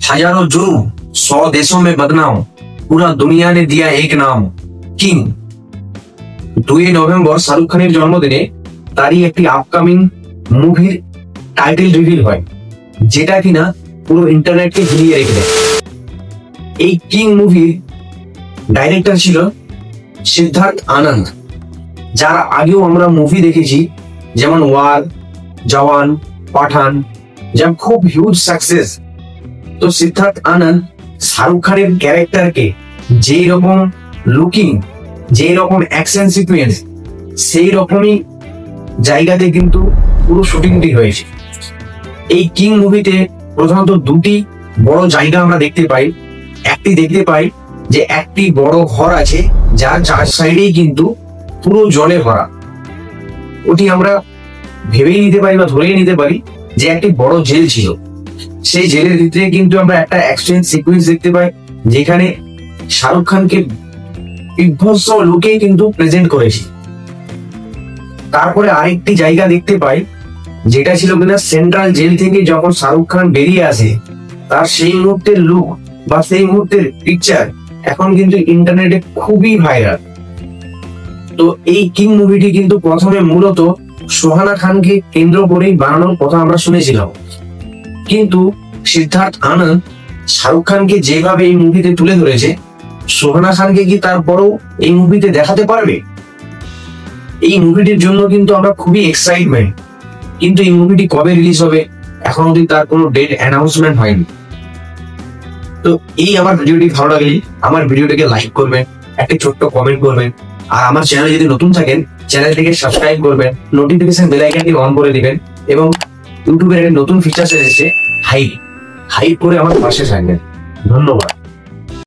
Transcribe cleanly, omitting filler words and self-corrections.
हजारों जुर्म 100 देशों में बदनाम, पूरा दुनिया ने दिया एक नाम কিং। 2 নভেম্বর শাহরুখ খানের জন্মদিনে তারই একটি আপকামিং মুভির টাইটেল রিভিল হয়, যেটা কিনা পুরো ইন্টারনেটকে হিলিয়ে রেখে দেয়। এই কিং মুভির ডাইরেক্টর ছিল সিদ্ধার্থ আনন্দ, যার আগেও আমরা মুভি দেখেছি, যেমন ওয়ার, জওয়ান, পাঠান, যা খুব হিউজ সাকসেস। তো সিদ্ধার্থ আনন্দ শাহরুখ খানের ক্যারেক্টারকে যেই রকম লুকিং, যেই রকম অ্যাকশন সিকুয়েন্স, সেই রকমই জায়গাতে কিন্তু পুরো শুটিংটি হয়েছে। এই কিং মুভিতে প্রধানত দুটি বড় জায়গা আমরা দেখতে পাই। একটি দেখতে পাই যে একটি বড় ঘর আছে, যার চার সাইডেই কিন্তু পুরো জলে ভরা। ওটি আমরা ভেবেই নিতে পারি বা ধরেই নিতে পারি যে একটি বড় জেল ছিল। সেই জেলের ভিতরে কিন্তু আমরা একটা অ্যাকশন সিকুয়েন্স দেখতে পাই, যেখানে শাহরুখ খানকে বিভৎস লুকে কিন্তু প্রেজেন্ট করেছি। তারপরে আরেকটি জায়গা দেখতে পাই, যেটা ছিল কিনা সেন্ট্রাল জেল থেকে যখন শাহরুখ খান বেরিয়ে আসে, তার সেই মুহূর্তের লুক বা সেই মুহূর্তের পিকচার এখন কিন্তু ইন্টারনেটে খুবই ভাইরাল। তো এই কিং মুভিটি কিন্তু প্রথমে মূলত সোহানা খানকে কেন্দ্র করেই বানানোর কথা আমরা শুনেছিলাম, কিন্তু সিদ্ধার্থ আনন্দ শাহরুখ খানকে যেভাবে এই মুভিতে তুলে ধরেছে, সোহানা খানকে কি তারপরও এই মুভিতে দেখাতে পারবে? এই মুভিটির জন্য কিন্তু আমরা খুবই এক্সাইটমেন্ট, কিন্তু এই মুভিটি কবে রিলিজ হবে এখন অবধি তার কোনো ডেট অ্যানাউন্সমেন্ট হয়নি। তো এই আমার ভিডিওটি ভালো লাগলে আমার ভিডিওটিকে লাইক করবেন, একটি ছোট্ট কমেন্ট করবেন, আর আমার চ্যানেলে যদি নতুন থাকেন চ্যানেলটিকে সাবস্ক্রাইব করবেন, নোটিফিকেশন বেল আইকনটি অন করে দিবেন, এবং ইউটিউবের একটা নতুন ফিচার এসেছে হাইপ করে আমার পাশে থাকবেন। ধন্যবাদ।